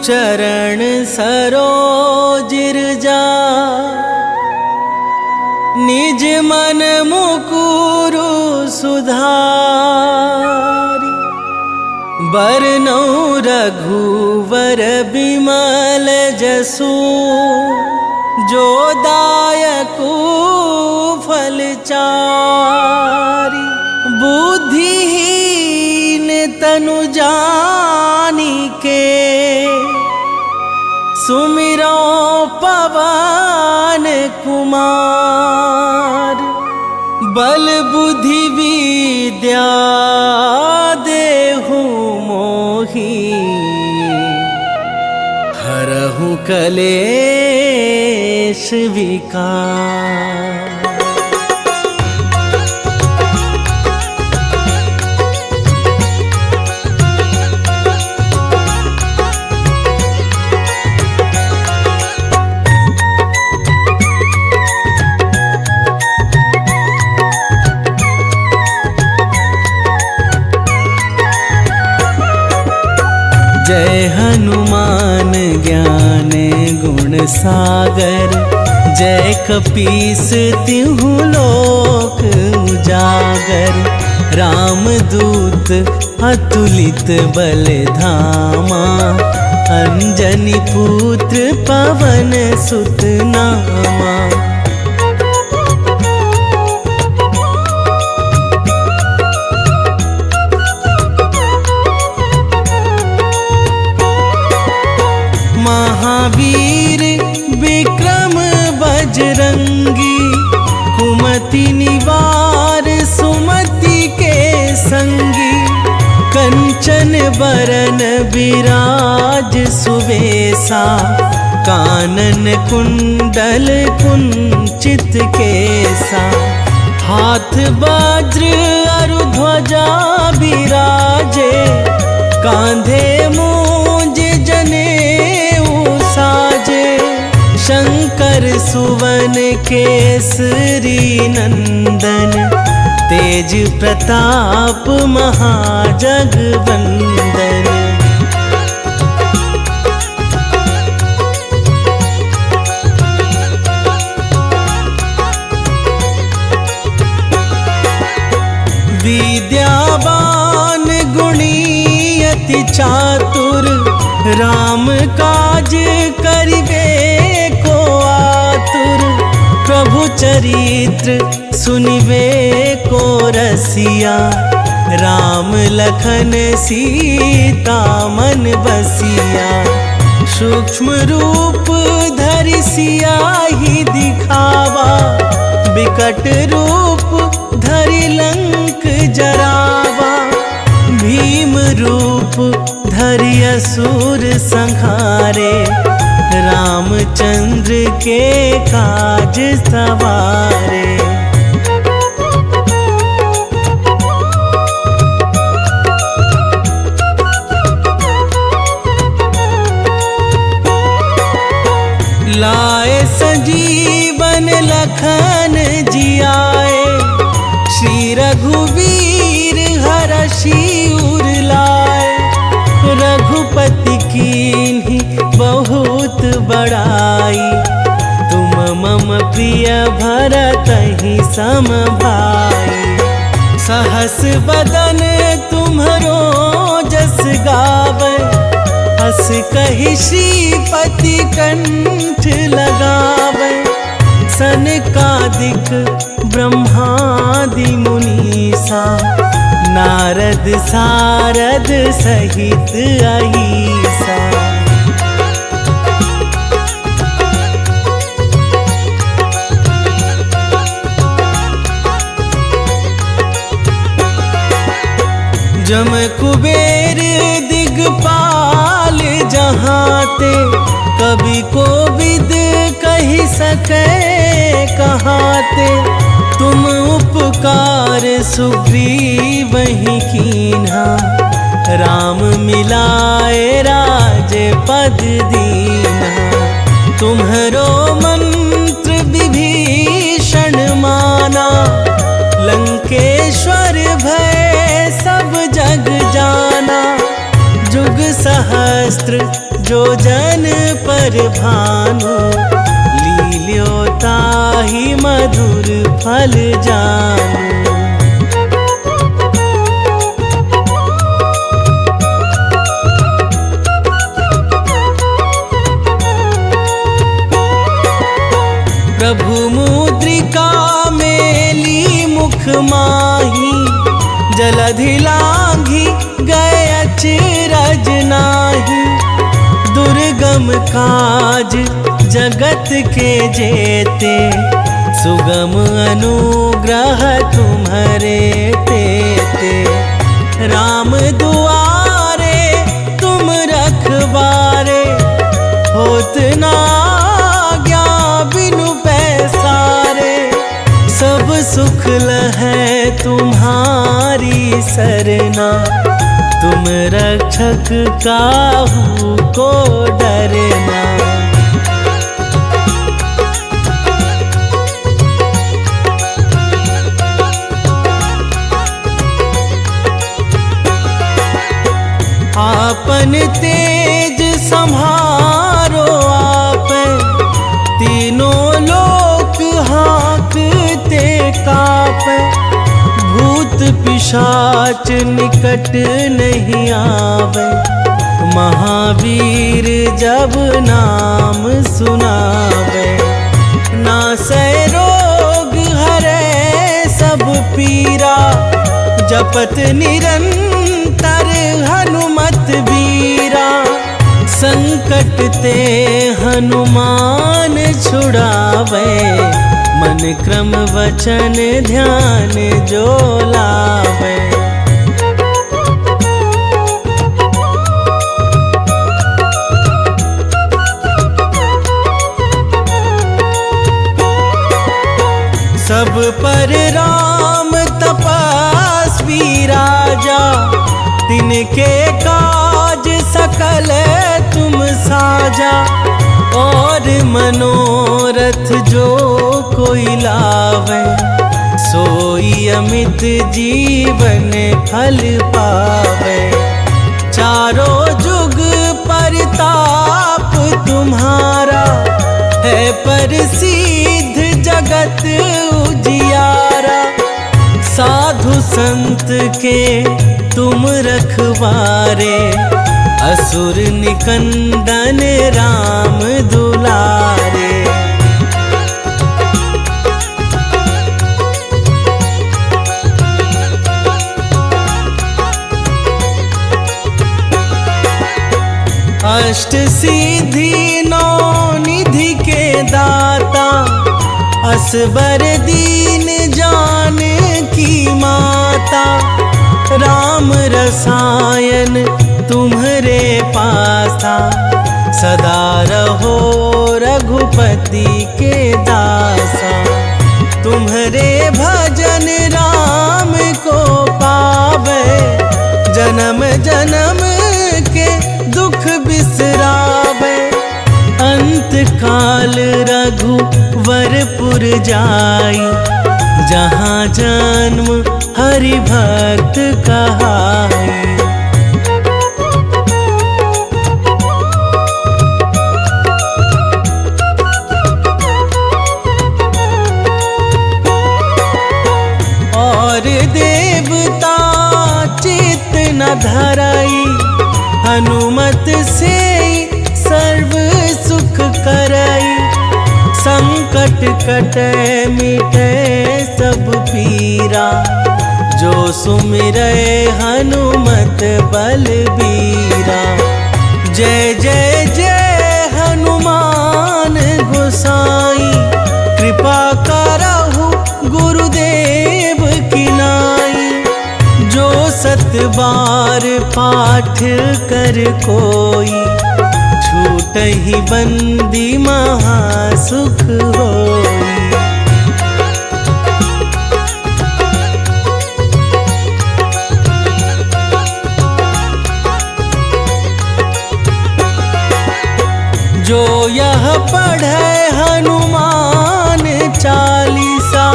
चरण सरोजिर जा, निज मन मुकुरु सुधारी। बरनौ रघुवर बिमल जसु, जो दायकु फलचारी। बुद्धिहीन तनु जानिके, सुमिरो पवन कुमार। बल बुद्धि विद्या देहु मोहि, हरहु कलेश विकार। जय हनुमान ज्ञान गुण सागर, जय कपीस तिहु लोक उजागर। रामदूत अतुलित बल धामा, अंजनी पुत्र पवन सुत नामा। महावीर विक्रम बजरंगी, कुमति निवार सुमति के संगी। कंचन बरन विराज सुवेशा, कानन कुंडल कुंचित केसा। हाथ वज्र अरु ध्वजा बिराजे, कांधे मूंज जनेऊ साजे। शंकर सुवन केसरी नंदन, तेज प्रताप महाजगवंदन। विद्यावान गुणी अति चातुर, राम काज करिबे को आतुर। प्रभु चरित्र सुनिबे को रसिया, राम लखन सीता मन बसिया। सूक्ष्म रूप धरि सियाहि दिखावा, बिकट रूप धरि लंक जरावा। भीम रूप धरि असुर संहारे, रामचंद्र के काज सवारे। लाए संजीवन लखन जियाए, श्री रघुवीर हरषि उर लाए। रघुपति कीन्ही बहुत बड़ाई, तुम मम प्रिय भरतहि सम भाई। सहस बदन तुम्हरो जस गावै, हस कहि श्रीपति कंठ लगावै। सनकादिक ब्रह्मादि मुनीसा, नारद सारद सहित अहिसा। जम कुबेर दिगपाल जहाते, कवि कोविद कहि सकै कहाते। तुम उपकार सुग्रीवहि कीन्हा, राम मिलाए राजपद दीन्हा। तुम्हरो मंत्र विभीषण माना, लंकेश्वर भय सब जग जाना। जुग सहस्त्र जो जन पर भानु, लील्यो ताहि मधुर फल जानु। प्रभु मुद्रिका मेली मुख माही, जलधि लांघी गए अचरज नाही। दुर्गम काज जगत के जेते, सुगम अनुग्रह तुम्हारे तेते। राम दुआरे तुम रखवारे, होत ना आज्ञा बिनु पैसारे। सब सुख लहै तुम्हारी सरना, तुम रक्षक काहू को डरना। आपन तेज संहारो आपै, तीनों लोक हाँकते कापै। भूत पिशाच निकट नहीं आवे, महावीर जब नाम सुनावे। नासै रोग हरै सब पीरा, जपत निरंतर हनुमत बीरा। संकट ते हनुमान छुड़ावे, मन क्रम वचन ध्यान जो लावे। सब पर राम तपस्वी राजा, तिनके काज सकल तुम साजा। और मनोरथ जो कोई लावे, सोई अमित जीवन फल पावे। चारों जुग परताप तुम्हारा, है प्रसिद्ध जगत उजियारा। साधु संत के तुम रखवारे, असुर निकंदन राम दुलारे। अष्ट सिद्धि नौ निधि के दाता, असबर दीन जान की माता। राम रसायन तुम्हारे पासा, सदा रहो रघुपति के दासा। तुम्हारे भजन राम को पावे, जन्म जन्म के दुख बिसरावे। अंत काल रघुवरपुर जाई, जहाँ जन्म हरि भक्त कहाई। और देवता चित्त न धराई, हनुमत से सर्व सुख करई। संकट कटे मिटे सब पीरा, जो सुमिरै हनुमत बलबीरा। जय जय जय हनुमान गोसाई, कृपा करहु गुरुदेव की नाई। जो सत बार पाठ कर कोई, छूटहि बंदी महासुख होई। जो यह पढ़े हनुमान चालीसा,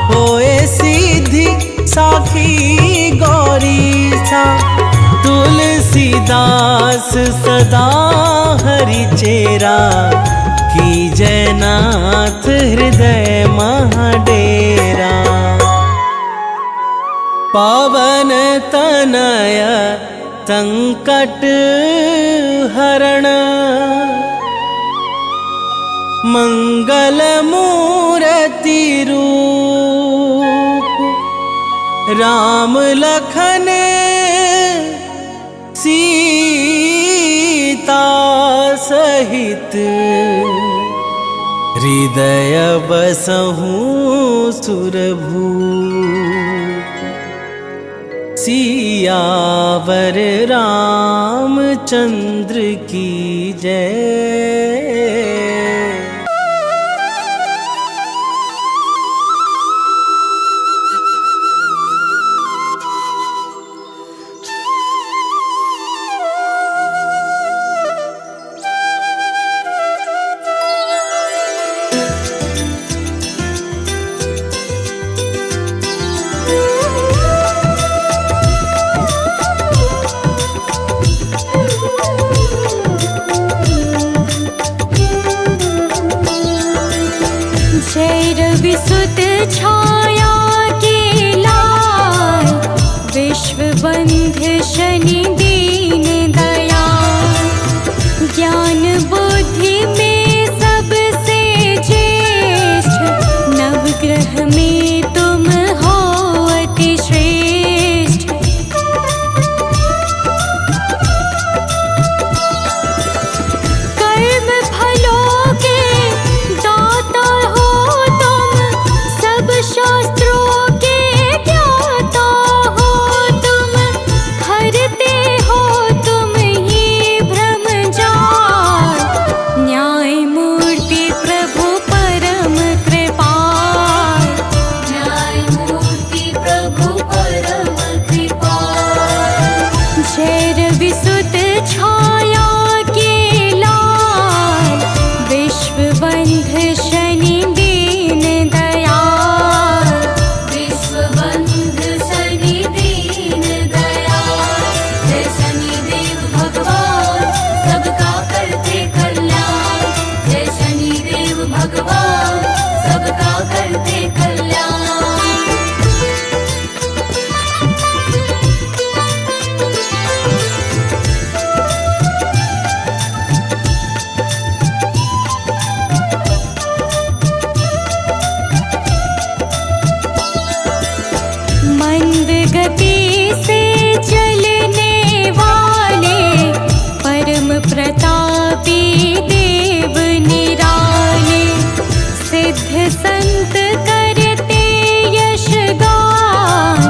होए सीधी साखी गौरीसा। तुलसीदास दास सदा हरि चेरा, की जयनाथ हृदय महाडेरा। पावन तनय संकट हरण, मंगल मूर्ति रूप, राम लखन सीता सहित, हृदय बसहु सुरभूप। सियावर रामचंद्र की जय। विसुत छाया के लाल, विश्व बंध शनि दीन दयाल। ज्ञान बुद्धि में सबसे ज्येष्ठ, नवग्रह में तुम हो अति श्रेष्ठ। कर्म फलों के दाता हो, शास्त्रों के ज्ञाता हो तुम। हरते हो तुम ही भ्रम जाल, न्याय मूर्ति प्रभु परम कृपाल। न्याय मूर्ति प्रभु परम कृपाल। जय विसुत छाया के लाल, विश्व बंध शनि दीन दयाल। विश्व बंध शनि दीन दयाल। जय शनिदेव भगवान सबका करते कल्याण। जय शनिदेव भगवान सबका करते कल्याण। मंद गति से चलने वाले, परम प्रतापी देव निराले। सिद्ध संत करते यशगान,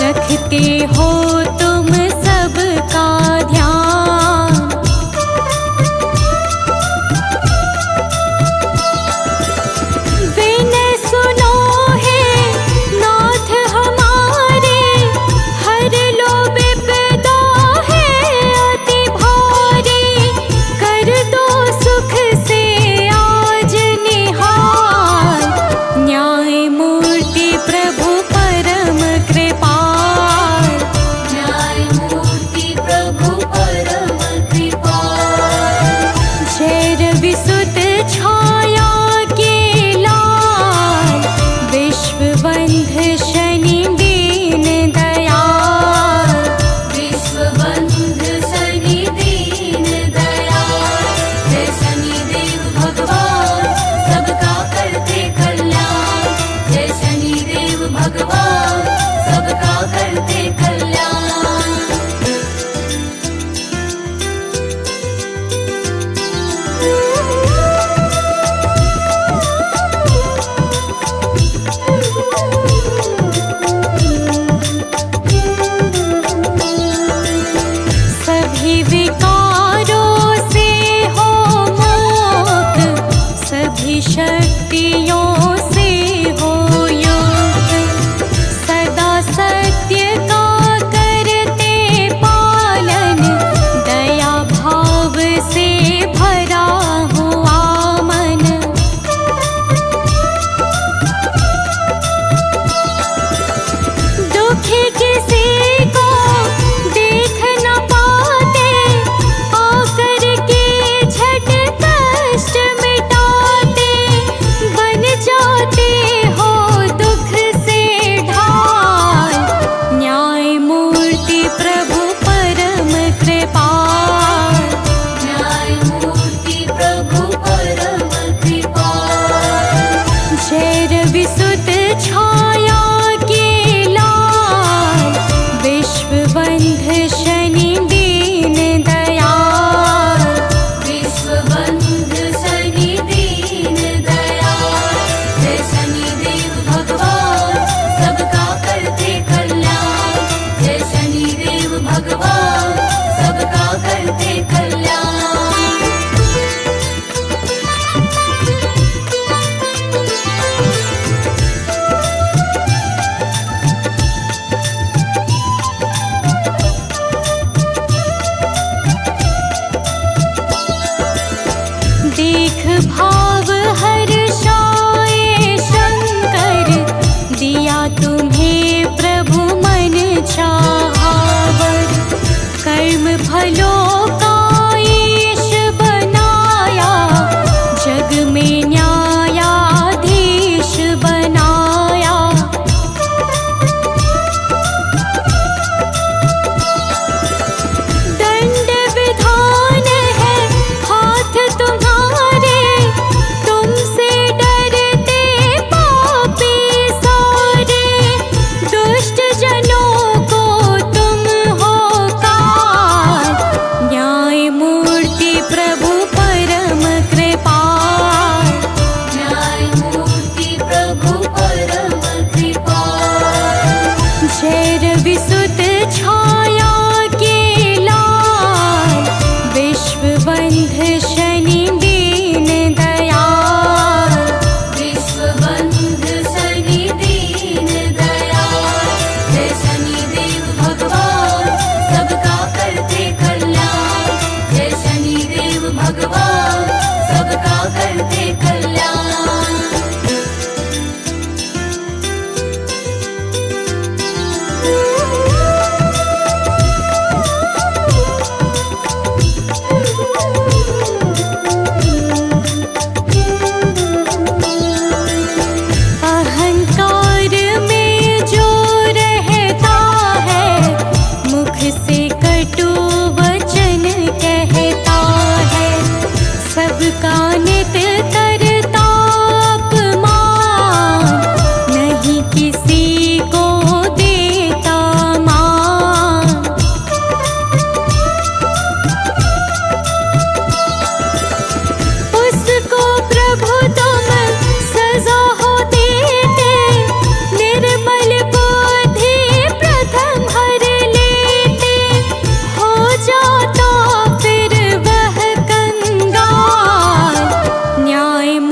रखते हो तुम सबका ध्यान। विनय सुनो है नाथ हमारे, हर लो विपदा है अति भारी। कर दो सुख से आज निहाल, न्याय मूर्ति प्रभु परम कृपाल। न्याय मूर्ति प्रभु परम कृपाल। जय विसुत छाया के लाल, विश्व बंध शनि दीन दयाल। विश्व बंध शनि दीन दयाल। जय शनिदेव भगवान सबका करते कल्याण। जय शनिदेव भगवान सबका करते कल्याण। सभी विकारों से हो मुक्त, सभी शक्तियों से हो युक्त। सदा सत्य का करते पालन, दया भाव से भरा हुआ मन। दुखी किसी को देख न पाते,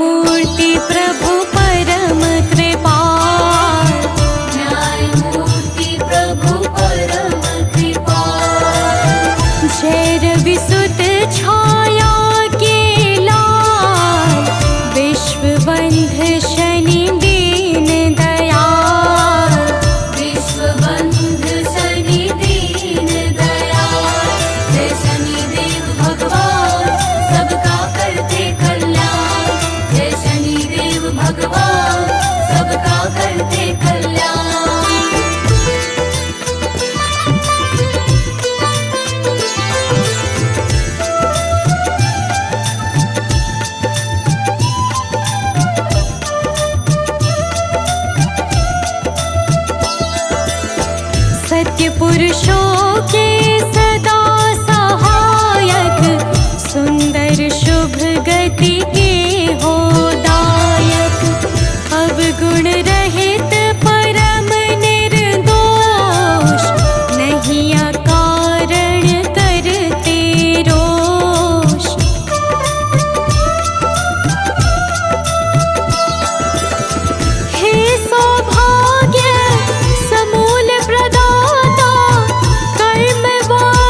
न्यायमूर्ति प्रभु परम कृपाल, न्यायमूर्ति प्रभु परम कृपाल। जय रवि सुत छाया के लाल, विश्वबंध शनि दीन दयाल, विश्वबंध शनि दीन दयाल। जय शनिदेव भगवान सबका करते कल्याण, जय शनिदेव भगवान सबका करते कल्याण। सत्य पुरुषों के सदा सहायक, सुंदर शुभ गति के हो दायक, अवगुण रहित परम निर्दोष, नहीं अकारण करते रोष। हे सौभाग्य समूल प्रदाता, कर्मवान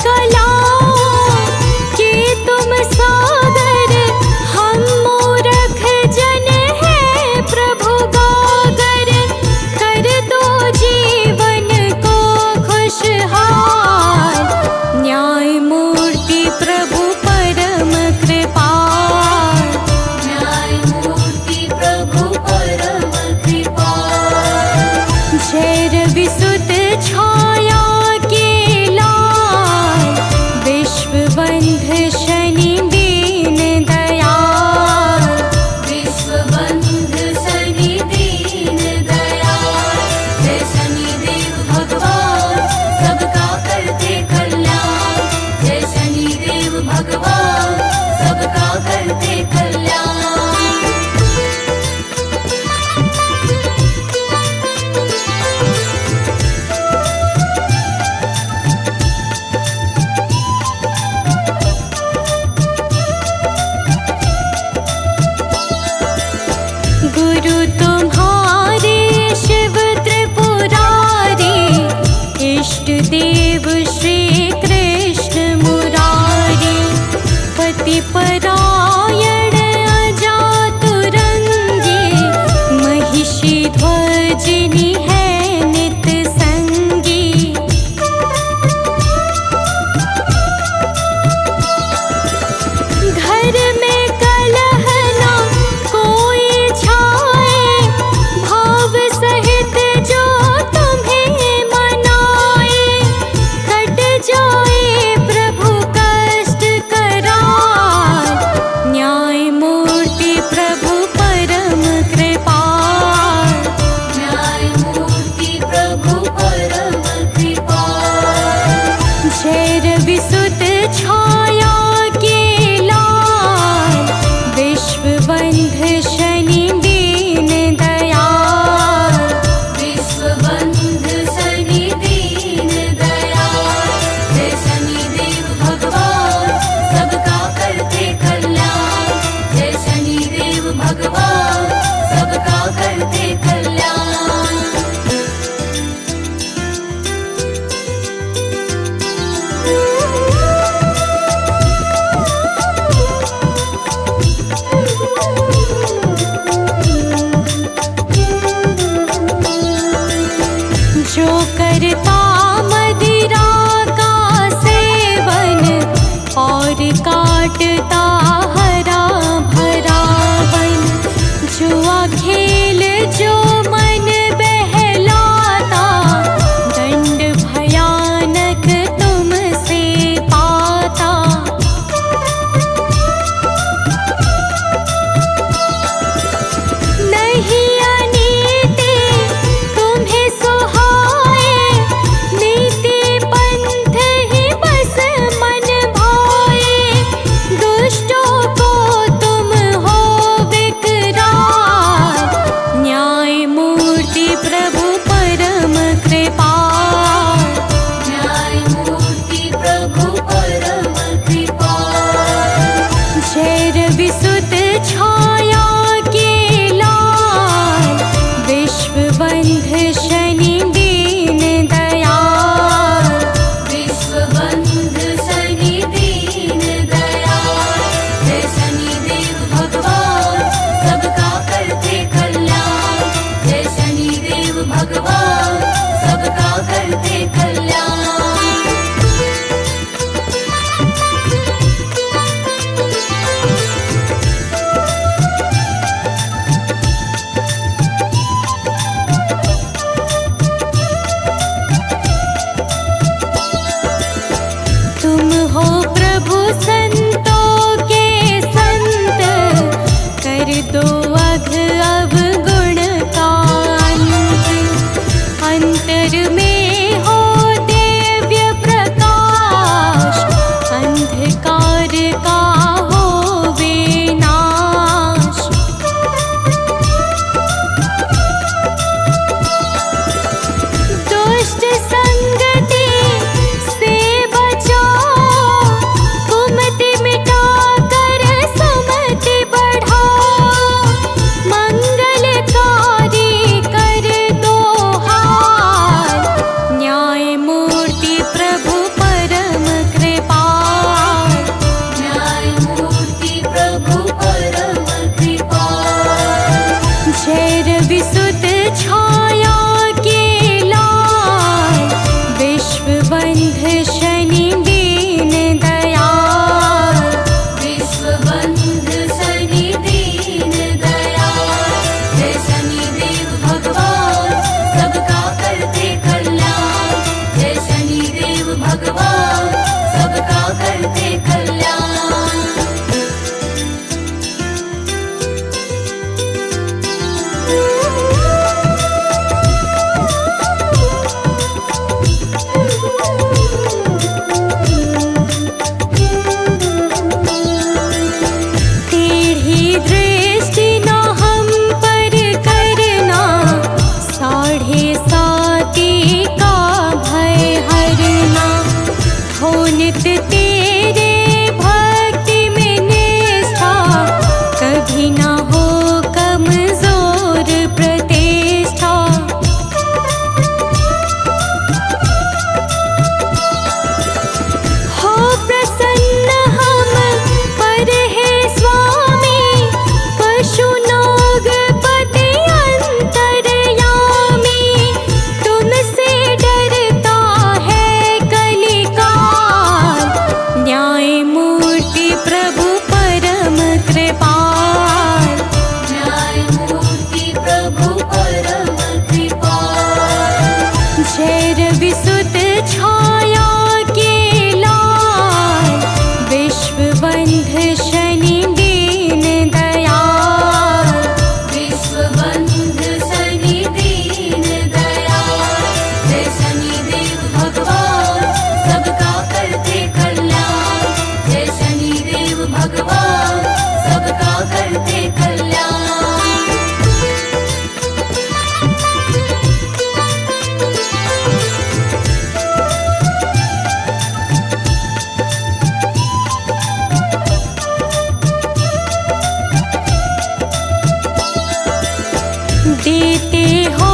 बतलाओ कि तुम सागर हम मूरख जन है प्रभु गागर। कर दो जीवन को खुशहाल, न्याय मूर्ति प्रभु परम कृपाल। न्यायमूर्ति प्रभु परम कृपाल। जय रविसुत छाया के लाल, विश्वबंध शनि दीन दयाल। विश्वबंध शनि दीन दयाल। जय शनिदेव भगवान सबका करते कल्याण। जय शनिदेव भगवान सबका करते कल्याण। गुरु तुम्हारे शिव त्रिपुरारी, इष्ट देव श्री कृष्ण मुरारी। पति परायण अजातुरंगी, महिषी ध्वजिनी है नित संगी। घर में कलह ना कोई छाए, भाव सहित जो तुम्हें मनाए। कट जाए प्रभु कष्ट कराल, न्याय मूर्ति प्रभु परम कृपाल। न्यायमूर्ति प्रभु परम कृपाल। जय रविसुत छाया के लाल, विश्वबंध शनि दीन दयाल। विश्वबंध शनि दीन दयाल। जय शनिदेव भगवान सबका करते कल्याण। जय शनिदेव भगवान सबका करते कल्याण। जो करता मदिरा का सेवन, और काटता हरा भरा वन। जुआ खेल जो मन बहलाता, दंड भयानक तुमसे पाता। नहीं अनीति तुम्हें सुहाए, नीति पंथ ही बस मन भाए। दुष्टों को तुम हो विकराल, न्याय मूर्ति प्रभु परम कृपाल। न्यायमूर्ति प्रभु परम कृपाल। जय रविसुत छाया के लाल, विश्वबंध शनि दीन दयाल। विश्वबंध शनि दीन दयाल। जय शनिदेव भगवान सबका करते कल्याण। जय शनिदेव भगवान सबका करते कल्याण। तुम हो प्रभु संतों के संत, कर दो अघ अवगुण का अंत। अंतर में हो दिव्य प्रकाश, अंधकार का हो विनाश। दुष्ट संगति से बचाओ, कुमति तेरे भक्ति में निष्ठा, कभी ना हो कमजोर प्रतिष्ठा। हो प्रसन्न हम पर हे स्वामी, पशु नाग पति अंतर्यामी। तुमसे डरता है कलिकाल, न्याय मूर्ति प्रभु परम कृपाल। न्याय मूर्ति प्रभु परम कृपाल। जय रवि सुत छाया के लाल, विश्वबंध शनि दीन दयाल। विश्वबंध शनि दीन दयाल। जय शनिदेव भगवान सबका करते कल्याण। जय शनिदेव भगवान सबका करते कल्याण। देते हो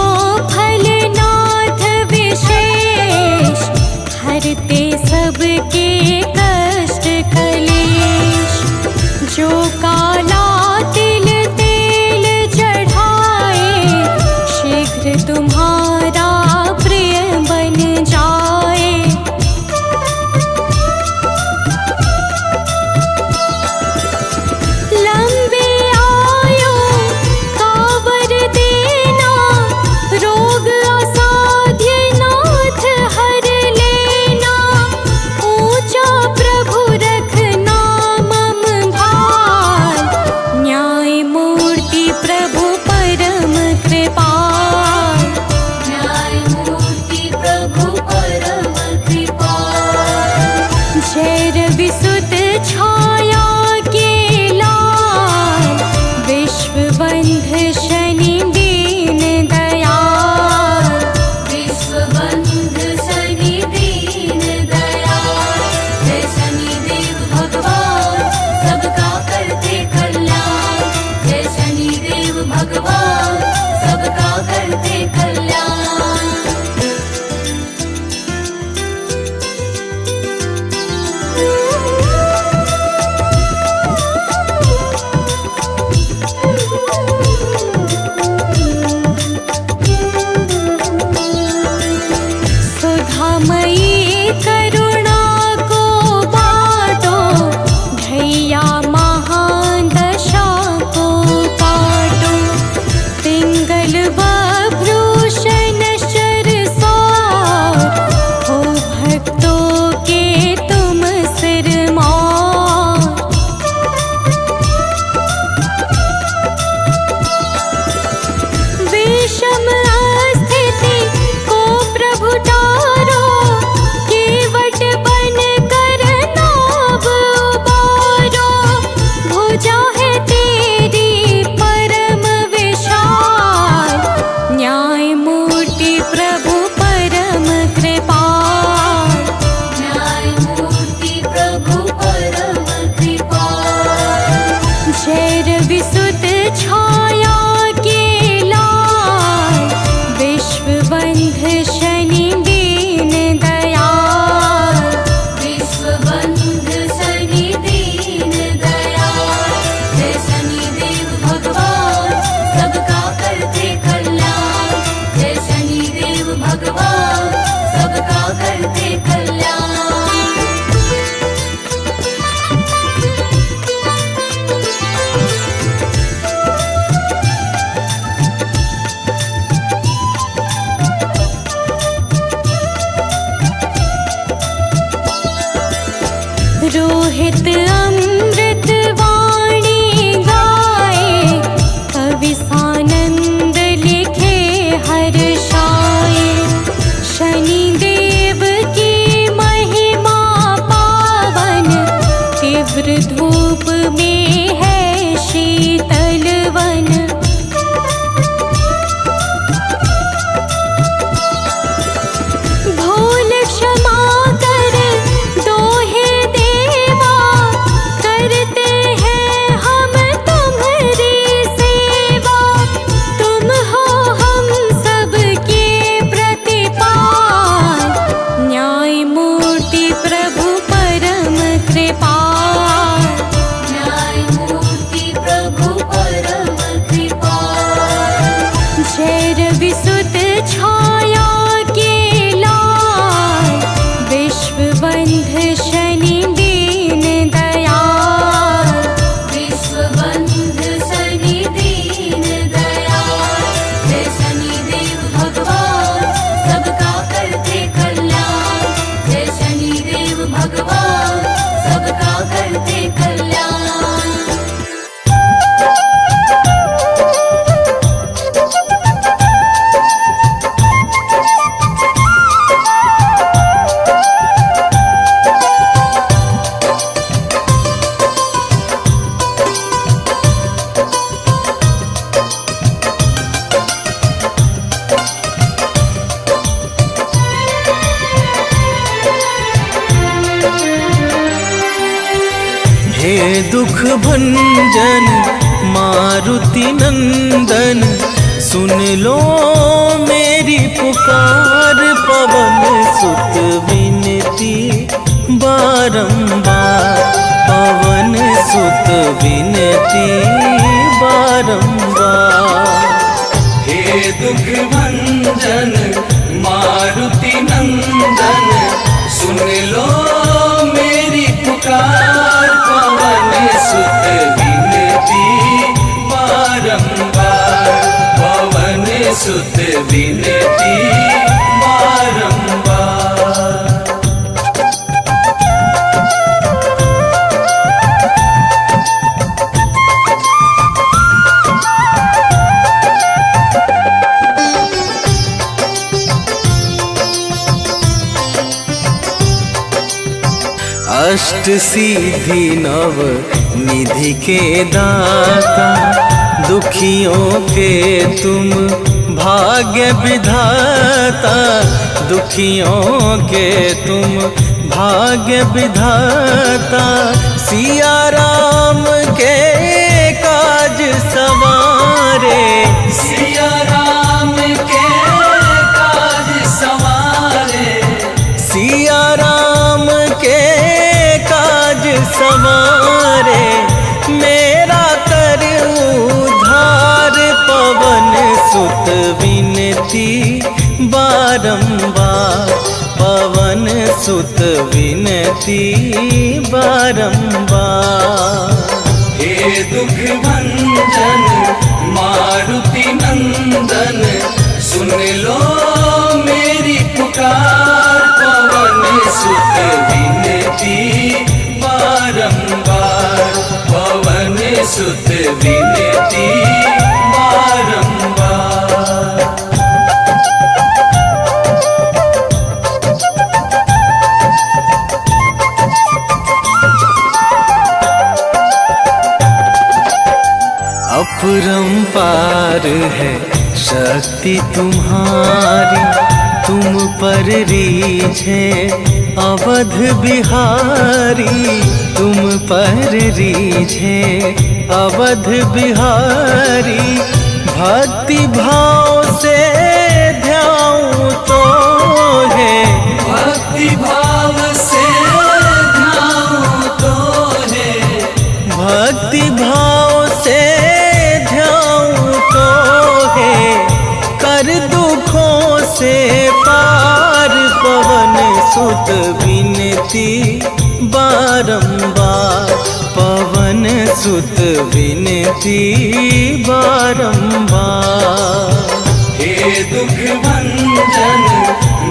फलनाथ विशेष, हरते सबके कष्ट कलेश। जो काला तिल तेल चढ़ाए, शीघ्र तुम्हारा प्रिय बन जाए। लंबे आयु का वर देना, रोग असाध्य नाथ हर लेना। ऊंचा प्रभु रखना मम भाल, न्याय मूर्ति प्रभु परम कृपाल। न्याय मूर्ति प्रभु परम कृपाल। जय रवि सुत छाया के लाल, विश्वबंध शनि दीन दयाल। विश्वबंध शनि दीन दयाल। जय शनिदेव भगवान सबका करते कल्याण। जय शनिदेव भगवान सबका करते कल्याण। सुधामयी करुणा को बाटो, ढैया महान दशा को काटो। पिंगल बभ्रूषण शरसार, हो भक्तों के तुम सिरमौर। विषम स्थिति को प्रभु तारो, केवट बन कर नाव उबारो। भुजा है तेरी परम विशाल, न्याय मूर्ति प्रभु परम कृपाल। न्याय मूर्ति प्रभु परम कृपाल। जय रवि सुत छाया के लाल, विश्वबंध शनि दीन दयाल। विश्वबंध शनि दीन दयाल। जय शनिदेव भगवान सबका करते कल्याण। जय शनिदेव भगवान सबका करते कल्याण। रोहित अमृत वाणी गाए, कवि सानंद लिखे हर्षाए। शनिदेव की महिमा पावन, तीव्र धूप में है शीतल वन। भूल क्षमा कर दो हे हे दुख भंजन मारुति नंदन, सुन लो मेरी पुकार। पवन सुत विनती बारंबार, पवन सुत विनती बारंबार। हे दुख भंजन मारुति नंदन, सुन लो मेरी पुकार। पवन सुत विनती बारंबार, पवन सुत विनती बारंबार। अष्ट सिद्धि नव निधि के दाता, दुखियों के तुम भाग्य विधाता। दुखियों के तुम भाग्य विधाता, सिया राम के काज सवारे। सिया राम के काज सवारे, सिया राम के काज सवारे। मेरा कर उद्धार, पवन सुत विनती बारंबार, पवन सुत विनती बारंबार। हे दुख भंजन मारुति नंदन, सुन लो मेरी पुकार। पवन सुत विनती बारंबार, पवन सुत विनती बारंबार। अपरंपार है शक्ति तुम्हारी, तुम पर रीझे अवध बिहारी। तुम पर रीझे अवध बिहारी, भक्ति भाव से ध्याऊं तो है। भक्ति भाव से ध्याऊं तो है, भक्ति भाव से ध्याऊं तो है। कर दुखों से पार, पवन सुत विनती बारंबार, पवन सुत विनती बारंबार। हे दुख भंजन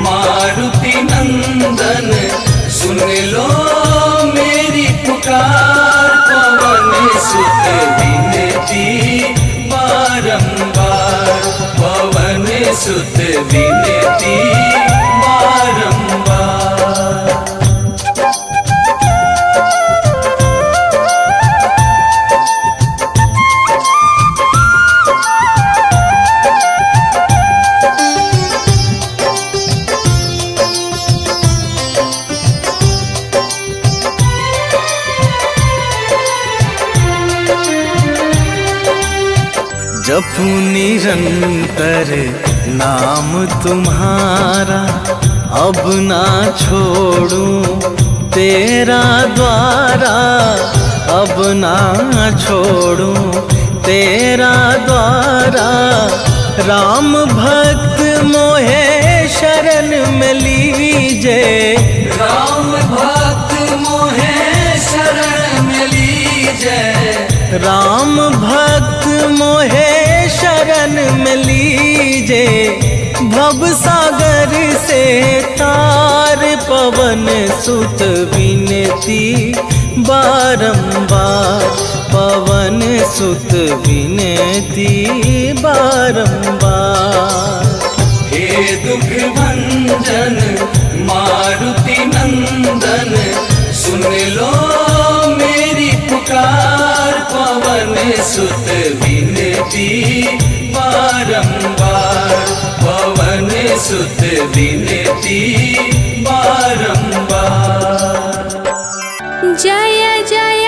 मारुति नंदन, सुन लो मेरी पुकार। पवन सुत विनती बारंबार, पवन सुत विनती बारंबार। जपू निरंतर नाम तुम्हारा, अब ना छोड़ूं तेरा द्वारा। अब ना छोड़ूं तेरा द्वारा। राम भक्त मोहे शरण में लीजे। राम भक्त मोहे शरण में लीजे। राम भक्त मोहे शरण में लीजे। भव सागर से तार, पवन सुत विनती बारंबार। पवन सुत विनती बारंबार। हे दुख भंजन मारुति नंदन, सुन लो मेरी पुकार। पवन सुत विनती बारंबार। पवन सुत विनती बारंबार। जय जय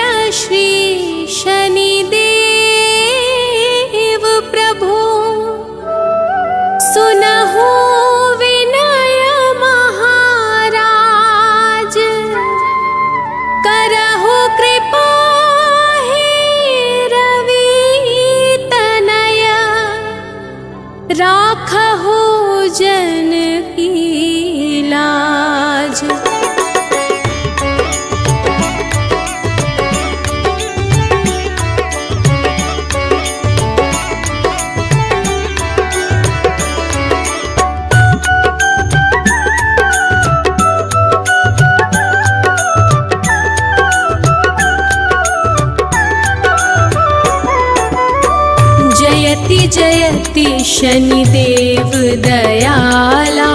पति शनिदेव दयाला,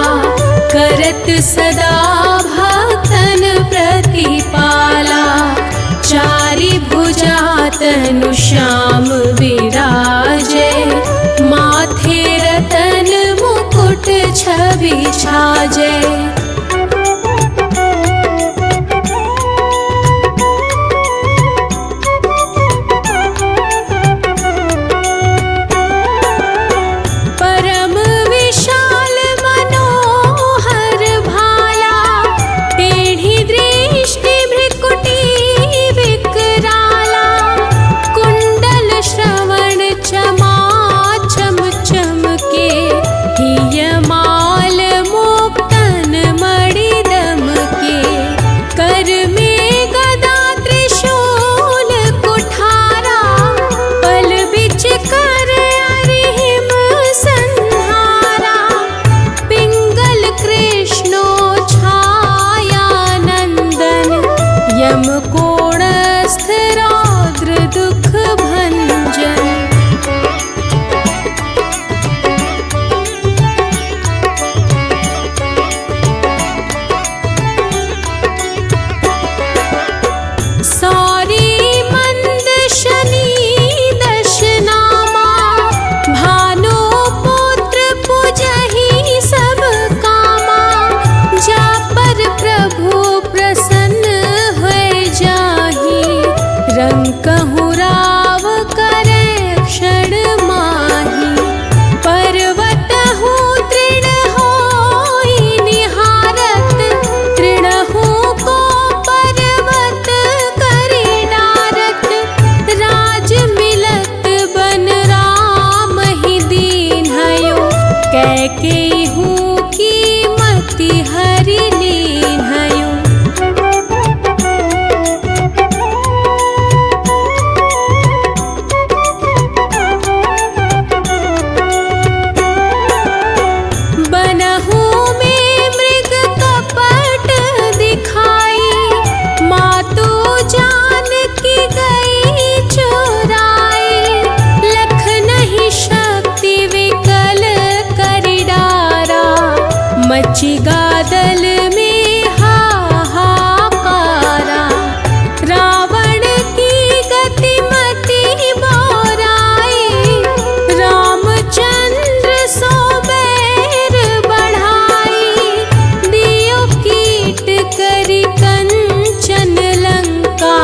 करत सदा भक्तन प्रतिपाला। चारि भुजा तनु श्याम विराजे, माथे रतन मुकुट छवि छाजे। परम विशाल मनोहर भाला, टेढ़ी दृष्टि भ्रिकुटी विकराला। कुंडल श्रवण चमा चम चमके, हियमाल मुक्तन मणि दमके। कर में गदा त्रिशूल कुठारा, पल बिच कर अरिहिम संहारा। पिंगल कृष्णो छाया नंदन, यम कोणस्थ रौद्र दुख भंजन। सौरी मंद शनि दश नामा, भानु पुत्र पुजहि सब कामा। जा पर प्रभु प्रसन्न होय जाहि, रंकहु राव करे क्षण माहि। पर्वतहु तृण होई निहारत, तृणहु को पर्वत करि डारत। राज मिलत बन राम ही दीन्हयो, कैकेयी की मति हरि लीन्हयो। बनहु में मृग कपट दिखाई, मातु जानकी गई चोराई। लखनहि शक्ति विकल करि डारा, मचि गादल में हाहाकारा। रावण की गति मति बोराई, रामचंद्र सो बैर बढ़ाई। दियो कीट करि कंचन लंका,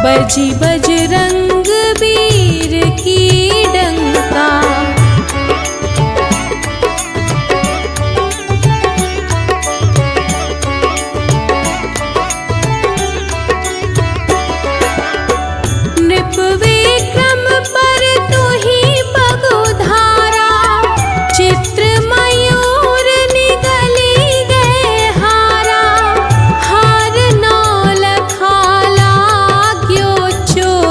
बजि बजरंग वीर की डंका। नृप विक्रम पर तुहि पगुधारा, चित्र मयूर निगली गए हारा। हार नौ लखा लाग्यो चोर,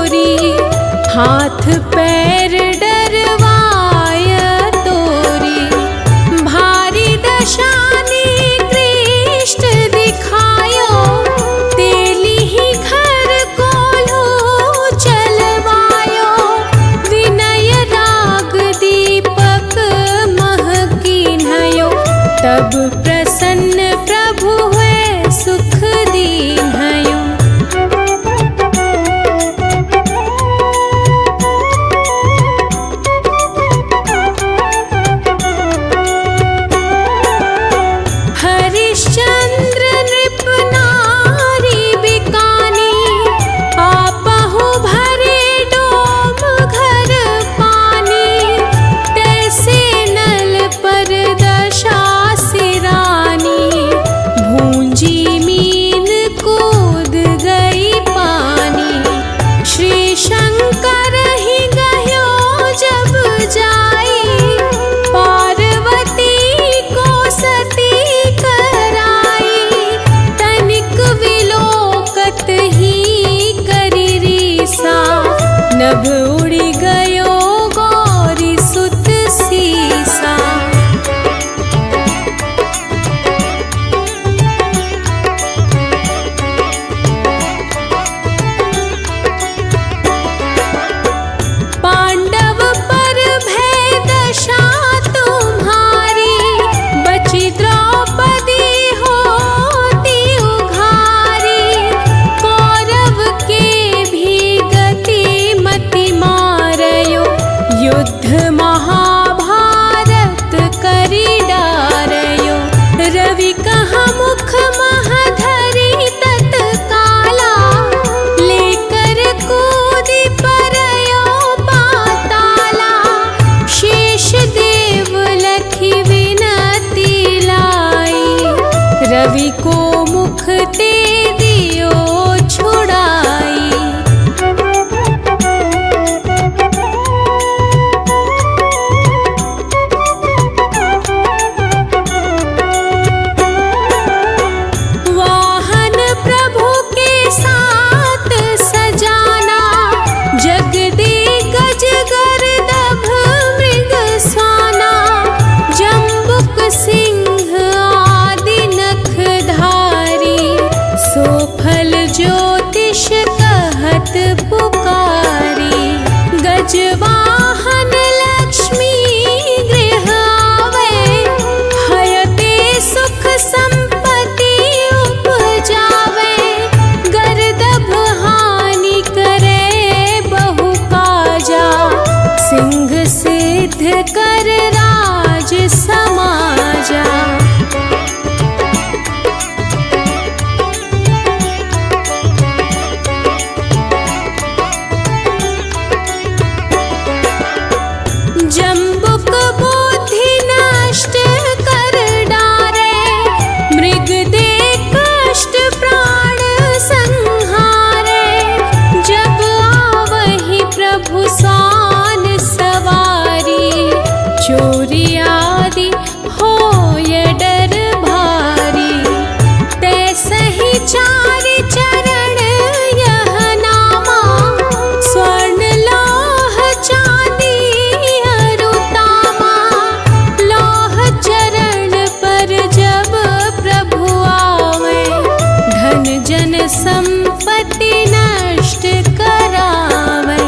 संपत्ति नष्ट करावे।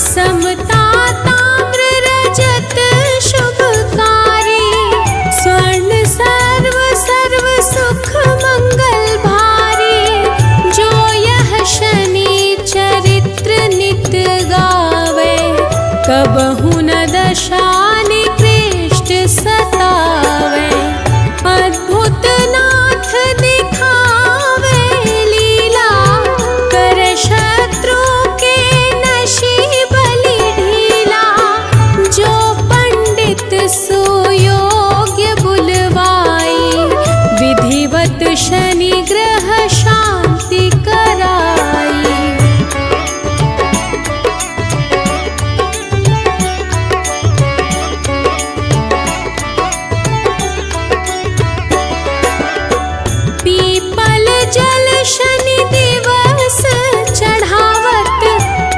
समता ताम्र रजत शुभकारी, स्वर्ण सर्व सर्व सुख मंगल भारी। जो यह शनि चरित्र नित गावे, कबहु न दशा निकृष्ट सतावे। अद्भुत नाथ दिखावे लीला, कर शत्रु के नशी बलि ढीला। जो पंडित सुयोग्य बुलवाई, विधिवत शनि ग्रह शांति कराई। पीपल जल शनि दिवस चढ़ावत,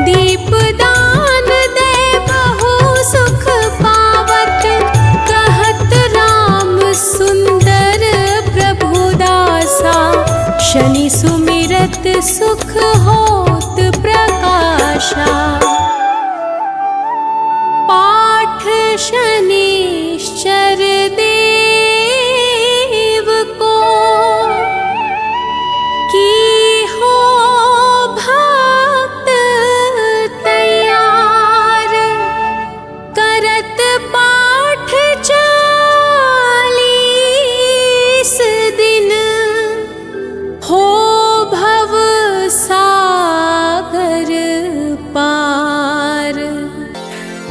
दीपदान दे बहु सुख पावत। कहत राम सुंदर प्रभु दासा, शनि सुमिरत सुख होत प्रकाशा। पाठ शनिश्चर देव को, की हो भक्त तैयार। करत पाठ 40 दिन, हो भव सागर पार।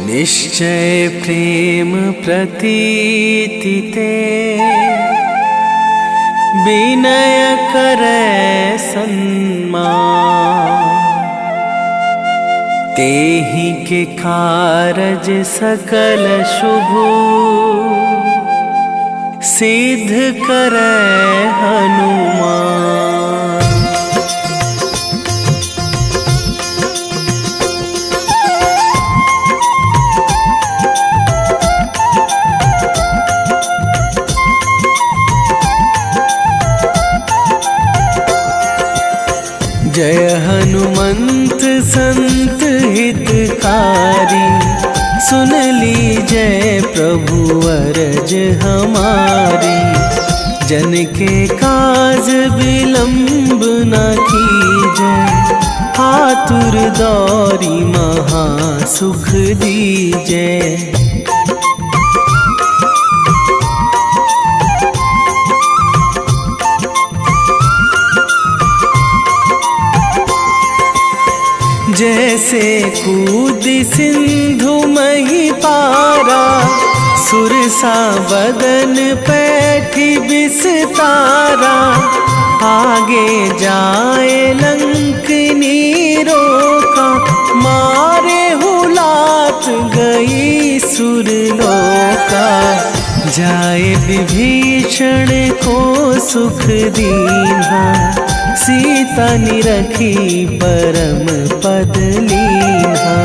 निश्चय प्रेम प्रतीति ते, विनय करे सन्मान। तेहि के कारज सकल शुभ, सिद्ध करे हनुमान। जय हनुमंत संत हितकारी, सुन लीजय प्रभु अरज हमारी। जन के काज विलंब न कीजय, आतुर दौरी महा सुख दीजय। जैसे कूदी सिंधु मही पारा, सुरसा बदन पैठी बिस्तारा। आगे जाए लंकनी रोका, मारे हुलात गई सुरलोका। जाए विभीषण को सुख दीन्हा, सीता निरखी परम पद लीन्हा।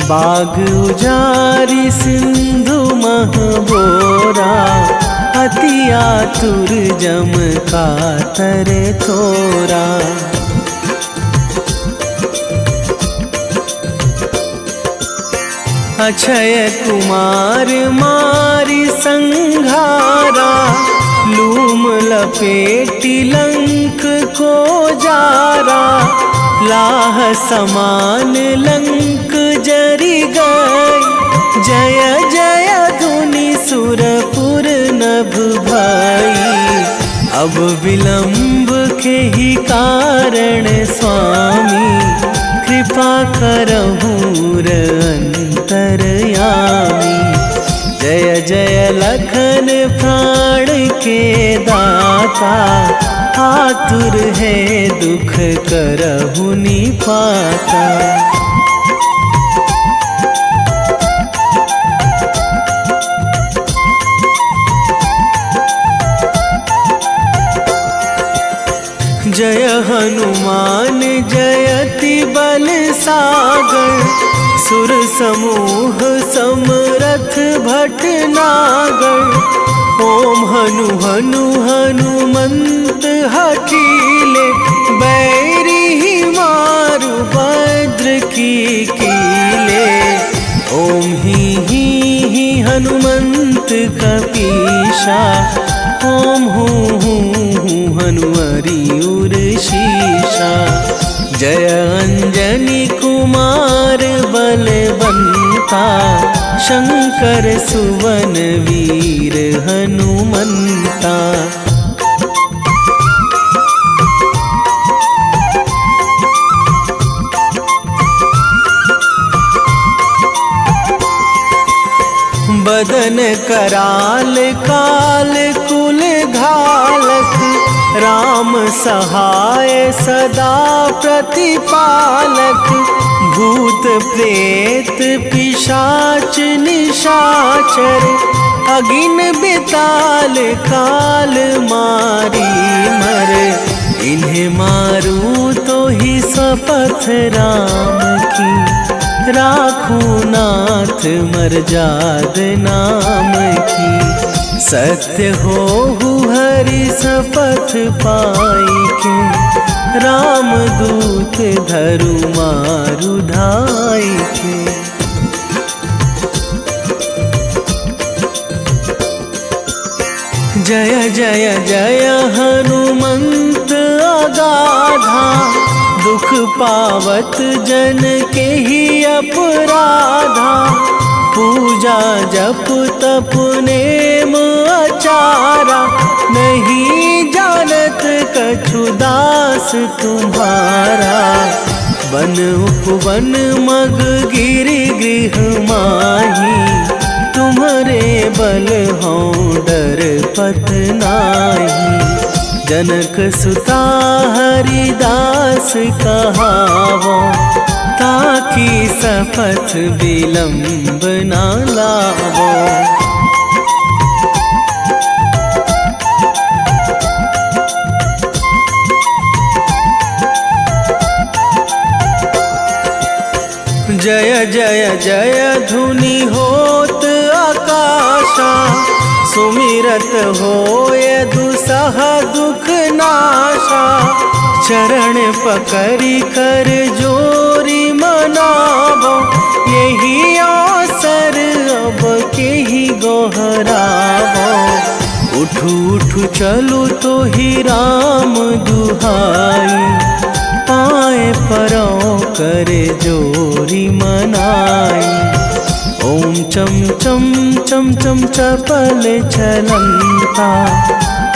बाग उजारी सिंधु महबोरा, अति आतुर जम कातर तोरा। अक्षय कुमार मारी संघारा, लूम लपेटी लंक को जारा। लाह समान लंक जरि गई, जय जय धुनि सुरपुर नभ भई। अब विलंब के ही कारण स्वामी, कृपा करहु अंतरयामी। जय जय लखन प्राण के दाता, आतुर है दुख करहु निपाता। जय हनुमान जयति बल सागर, सुर समूह समरथ भटनागर, ओम हनु हनु हनुमंत हठीले, बैरी ही मारु भद्र की कीले। ओम ही हनुमंत कपीशा, ओम हूँ हनुमरी उर शीशा। जय अंजनी कुमार बलवंता, शंकर सुवन वीर हनुमंता। बदन कराल काल कुल घालक, राम सहाय सदा प्रतिपालक। भूत प्रेत पिशाच निशाचर, अगिन बिताल काल मारी मर। इन्हें मारूं तो ही शपथ राम की, राखूं नाथ मर्याद नाम की। सत्य हो हरि शपथ पाई के, राम दूत धरु मारु धाई के। जय जय जय हनुमंत अगाधा, दुख पावत जन के ही अपराधा। पूजा जप तप नेम आचारा, नहीं जानत कछु दास तुम्हारा। वन उपवन मग गिरि गृह माही, तुम्हारे बल हों डर पत नाही। जनक सुता हरिदास कहावो, ताकि शपथ विलंब ना लावो। जय जय जय धुनि होत आकाशा, सुमिरत होय दुसह दुख नाशा। चरण पकड़ी कर जोरी मनावो, यही अवसर अब के ही गोहरावो। उठू उठू चलो तो ही राम दुहाई, पाए परों करे जोरी मनाई। ओम चम चम चम चम चपल चलंता,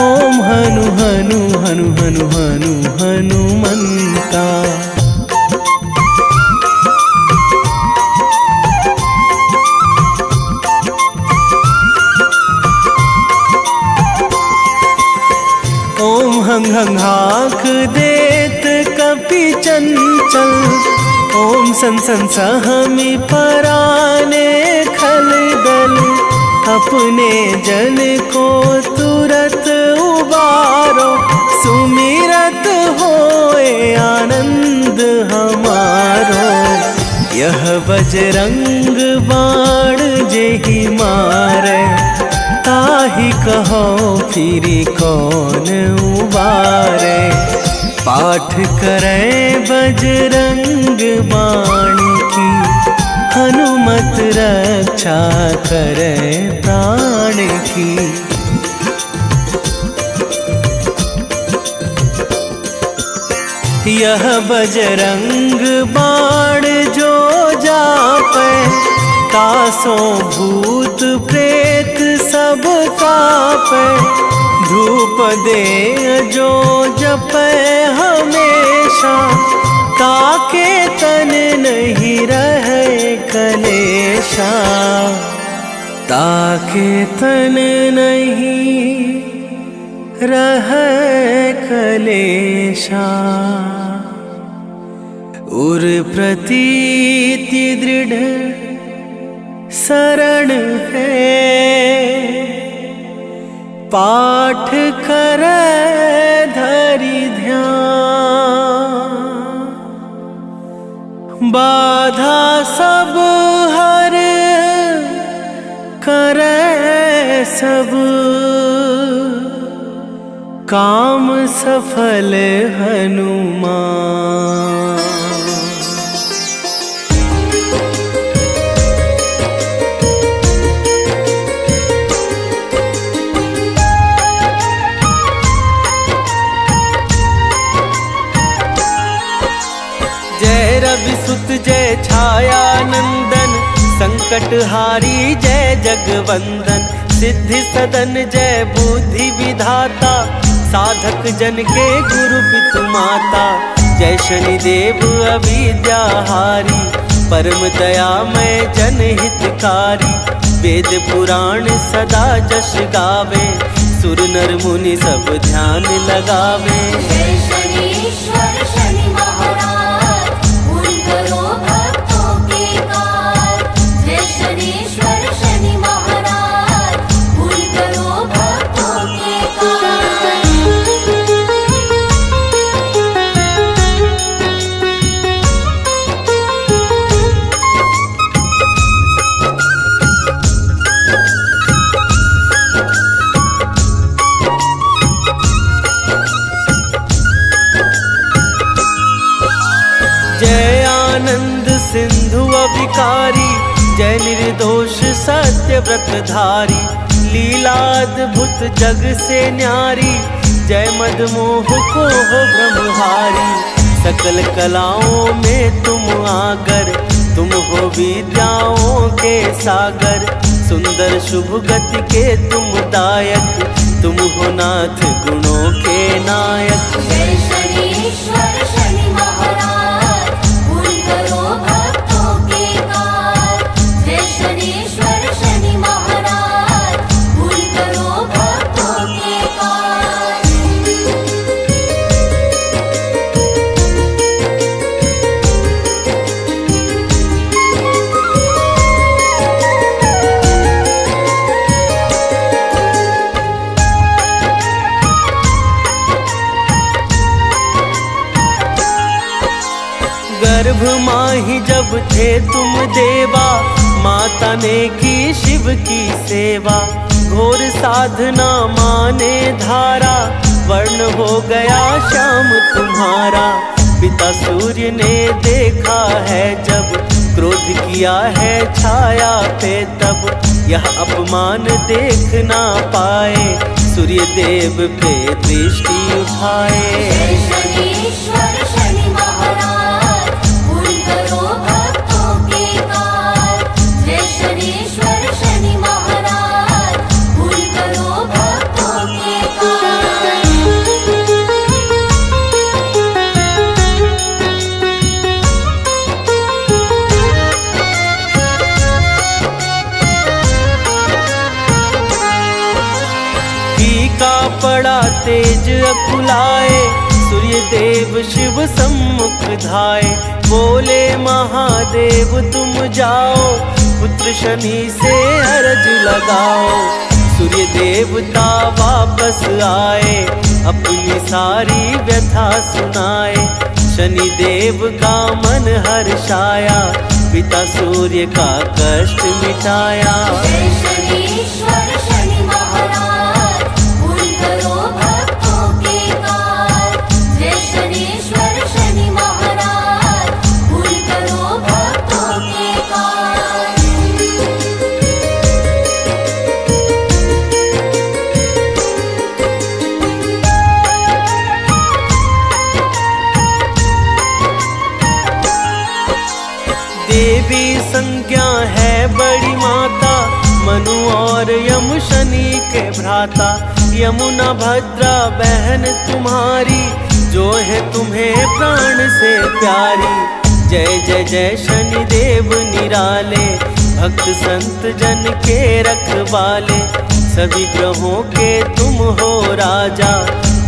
ओम हनु हनु हनु हनु हनु हनुमंता। ओम हंग हंग हाक देत कपि चंचल, ओम सन सन सहमी पराने खल दल। अपने जन को तुरत उबारो, सुमिरत होए आनंद हमारो। यह बजरंग बाण जेहि मारे, ताहि कहो फिरी कौन उबारे। पाठ करे बजरंग बाण की, हनुमत रक्षा करे प्राण की। यह बजरंग बाण जो जापे, तासों भूत प्रेत सब कापे। धूप दे जो जपे हमेशा, ताके तन नहीं रहे कलेशा। ताके तन नहीं रहे कलेशा। उर प्रतीति दृढ़ शरण है, पाठ करे धरि ध्यान। बाधा सब हर करे सब काम सफल हनुमान। जय रविसुत जय छाया नंदन, संकट हारी जय जगवंदन। सिद्धि सदन जय बुद्धि विधाता, साधक जन के गुरु पितु माता। जय शनिदेव अविद्याहारी, परम दयामय जनहितकारी। वेद पुराण सदा जश गावे, सुर नर मुनि सब ध्यान लगावे। जय शनीश्वर शनि महाराज, पूर्ण करो भक्तों के काज। जय शनीश्वर शनि महाराज, पूर्ण करो भक्तों के काज। जय आनंद सिंधु अविकारी, जय निर्दोष सत्य व्रतधारी। लीलाद्भुत जग से न्यारी, जय मदमोह को हो ब्रह्महारी। सकल कलाओं में तुम आगर, तुम हो विद्याओं के सागर। सुंदर शुभ गति के तुम दायक, तुम हो नाथ गुणों के नायक। जय शनीश्वर शनि महाराज, पूर्ण करो भक्तों के काज। जय शनीश्वर शनि महाराज, पूर्ण करो भक्तों के काज। गर्भ माही जब थे तुम देवा, माता ने की शिव की सेवा। घोर साधना माने धारा, वर्ण हो गया श्याम तुम्हारा। पिता सूर्य ने देखा है जब, क्रोध किया है छाया पे तब। यह अपमान देख ना पाए, सूर्य देव पे दृष्टि उठाए। जय शनीश्वर शनि महाराज, पूर्ण करो भक्तों के काज। जय शनीश्वर शनि महाराज, पूर्ण करो भक्तों के काज। फीका पड़ा तेज अकुलाए, सूर्य देव शिव सम्मुख धाये। बोले महादेव तुम जाओ, पुत्र शनि से अर्ज लगाओ। सूर्य देवता वापस आए, अपनी सारी व्यथा सुनाए। शनि देव का मन हर्षाया, पिता सूर्य का कष्ट मिटाया। जय शनीश्वर शनि महाराज, पूर्ण करो भक्तों के काज। जय शनीश्वर शनि महाराज, पूर्ण करो भक्तों के काज। देवी संज्ञा है बड़ी माता, मनु और यम शनि के भ्राता। यमुना भद्रा बहन तुम्हारी, जो है तुम्हें प्राण से प्यारी। जय जय जय शनि देव निराले, भक्त संत जन के रखवाले। सभी ग्रहों के तुम हो राजा,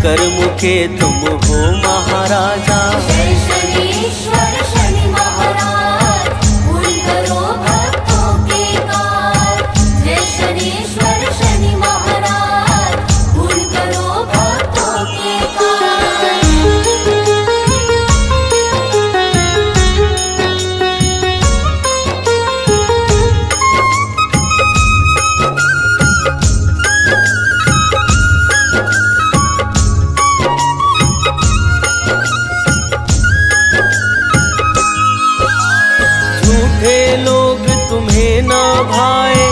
कर्म के तुम हो महाराजा। जय शनीश्वर शनि महाराज, पूर्ण करो भक्तों के काज। जय शनीश्वर शनि महाराज, पूर्ण करो भक्तों के काज। भाए,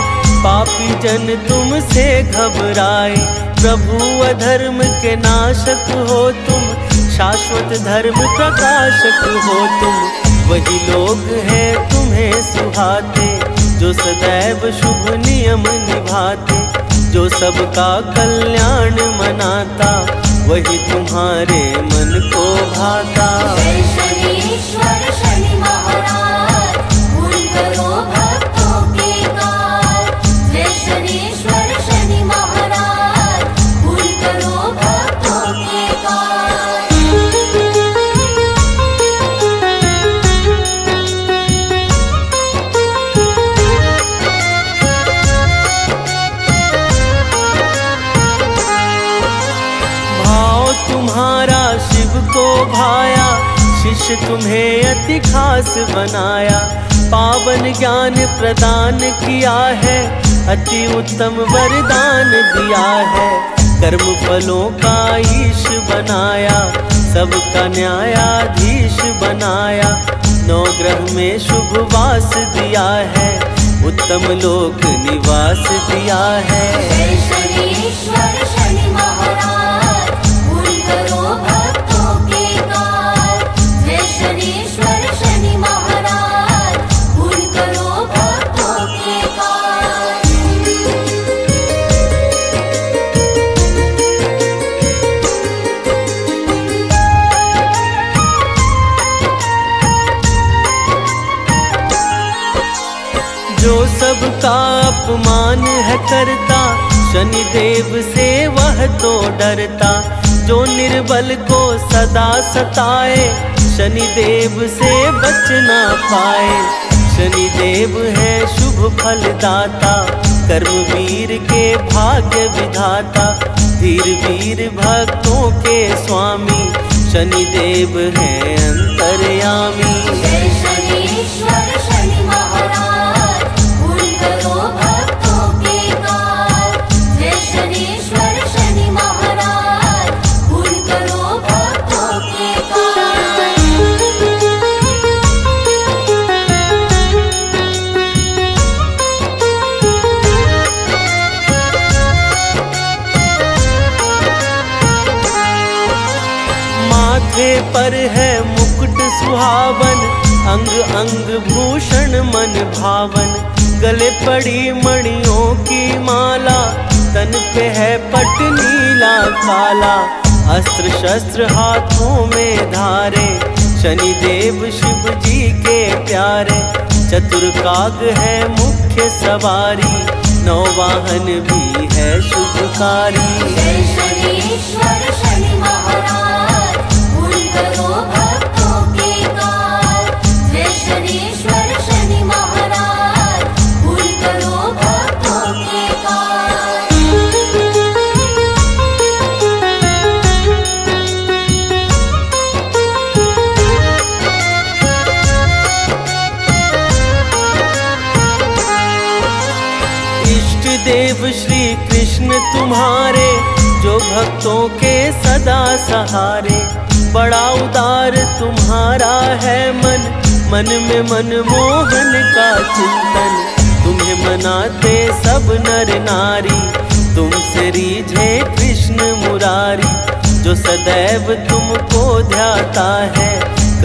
पापी जन तुमसे घबराए। प्रभु अधर्म के नाशक हो तुम, शाश्वत धर्म प्रकाशक हो तुम। वही लोग हैं तुम्हें सुहाते, जो सदैव शुभ नियम निभाते। जो सबका कल्याण मनाता, वही तुम्हारे मन को भाता। जय शनीश्वर शनि महाराज, पूर्ण करो भक्तों के काज। जय शनीश्वर शनि महाराज, पूर्ण करो भक्तों के काज। भाव तुम्हारा शिव को भाया, शिष्य तुम्हें अति खास बनाया। पावन ज्ञान प्रदान किया है, अति उत्तम वरदान दिया है। कर्म फलों का ईश बनाया, सबका न्यायाधीश बनाया। नवग्रह में शुभ वास दिया है, उत्तम लोक निवास दिया है। जय शनीश्वर शनि महाराज, पूर्ण करो भक्तों के काज। जय शनीश्वर शनि महाराज, पूर्ण करो भक्तों के काज। जो सबका अपमान है करता, शनिदेव से वह तो डरता। जो निर्बल को सदा सताए, शनिदेव से बच ना पाए। शनिदेव है शुभ फलदाता, कर्मवीर के भाग्य विधाता। धीर वीर भक्तों के स्वामी, शनिदेव है अंतर्यामी। जय शनीश्वर शनि महाराज, पूर्ण करो भक्तों के काज। जय शनीश्वर शनि महाराज, पूर्ण करो भक्तों के काज। माथे पर है मुकुट सुहावन, अंग अंग भूषण मन भावन। गले पड़ी मणियों की माला, तन पे है पट नीला काला। अस्त्र शस्त्र हाथों में धारे, शनिदेव शिव जी के प्यारे। चतुर काग है मुख्य सवारी, नौवाहन भी है शुभकारी। जय शनीश्वर शनि महाराज, पूर्ण करो भक्तों के काज। जय शनीश्वर शनि महाराज, पूर्ण करो भक्तों के काज। इष्ट देव श्री कृष्ण तुम्हारे, जो भक्तों के सदा सहारे। बड़ा उदार तुम्हारा है मन, मन में मनमोहन का चिंतन। तुम्हें मनाते सब नर नारी, तुमसे रीझे कृष्ण मुरारी। जो सदैव तुमको ध्याता है,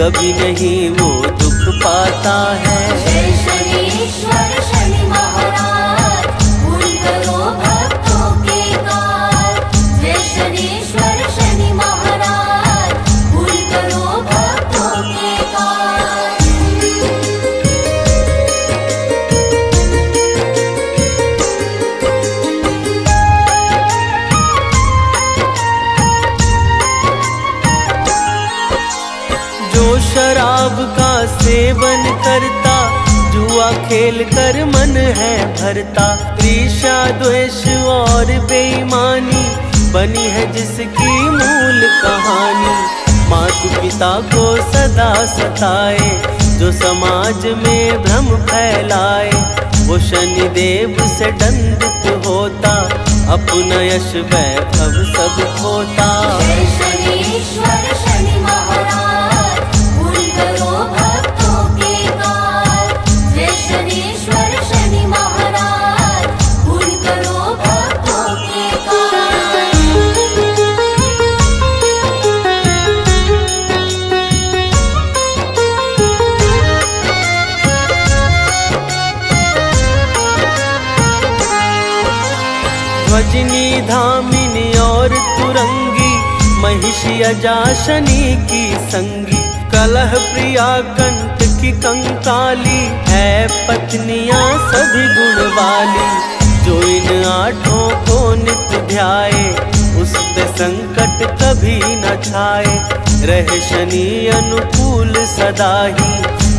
कभी नहीं वो दुख पाता है। जय शनीश्वर शनि महाराज, पूर्ण करो भक्तों के काज। जय शनीश्वर शनि महाराज, पूर्ण करो भक्तों के काज। जो शराब का सेवन करता, जुआ खेल कर मन है भरता। ईर्ष्या द्वेष और बेईमानी, बनी है जिसकी मूल कहानी। माता पिता को सदा सताए, जो समाज में भ्रम फैलाए। वो शनिदेव से दंडित होता, अपना यश वैभव सब खोता। जय शनीश्वर शनि महाराज, पूर्ण करो भक्तों के काज। जय शनीश्वर शनि महाराज, ध्वजिनी धामिनी और तुरंगी, महिषी अजा शनि की संगी। कलह प्रिया कंठ की कंकाली, है पत्नियां सभी गुण वाली। जो इन आठों को नित्य ध्याए, उस पे संकट कभी न छाए। रहे शनि अनुकूल सदा ही,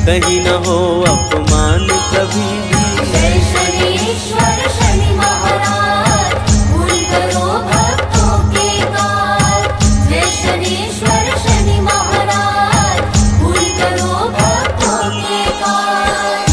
कहीं न हो अपमान कभी भी। जय शनीश्वर शनि महाराज, पूर्ण करो भक्तों के काज। जय शनीश्वर शनि महाराज, पूर्ण करो भक्तों के काज।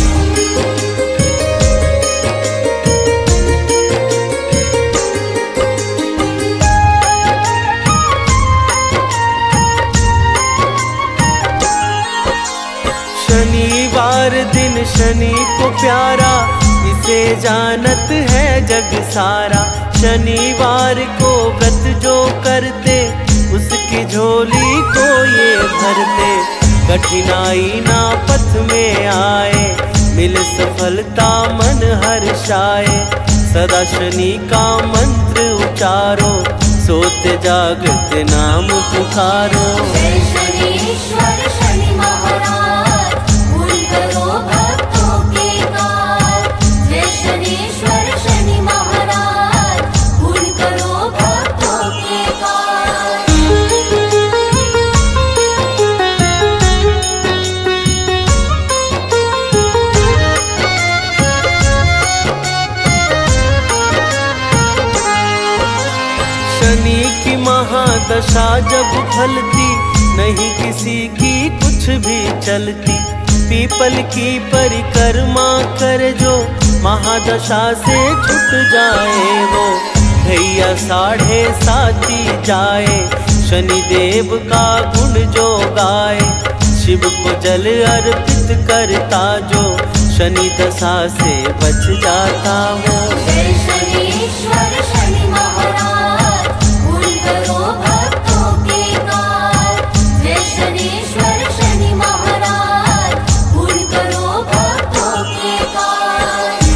शनिवार दिन शनि को प्यारा, इसे जानत है जग सारा। शनिवार को व्रत जो करते, उसकी झोली को ये भरते। कठिनाई ना पथ में आए, मिले सफलता मन हर्षाए। सदा शनि का मंत्र उचारो, सोते जागते नाम पुकारो। जय शनीश्वर शनि महाराज, पूर्ण करो भक्तों के काज। जय शनीश्वर शनि महाराज, पूर्ण करो भक्तों के काज। शनि की महादशा जब फलती, नहीं किसी की कुछ भी चलती। पीपल की परिक्रमा कर जो, महादशा से छूट जाए वो। भैया 7.5 जाए, शनि देव का गुण जो गाए। शिव को जल अर्पित करता जो, शनि दशा से बच जाता वो। जय शनीश्वर शनि महाराज, पूर्ण करो भक्तों के काज। जय शनीश्वर शनि महाराज, पूर्ण करो भक्तों के काज।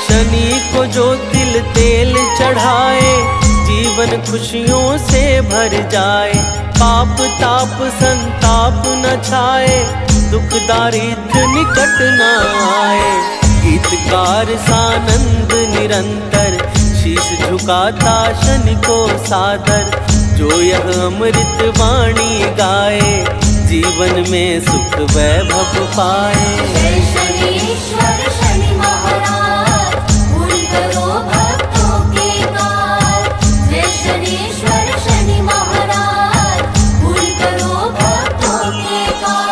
शनि को जो तिल तेल चढ़ाए, जीवन खुशियों से भर जाए। पाप ताप संताप न छाए, दुख दारिद्र निकट न आए। गीतकार सानंद निरंतर, शीश झुकाता शनि को सादर। जो यह अमृत वाणी गाए, जीवन में सुख वैभव पाए। जय शनीश्वर शनि महाराज, पूर्ण करो भक्तों के काज। जय शनीश्वर शनि महाराज, पूर्ण करो भक्तों के काज।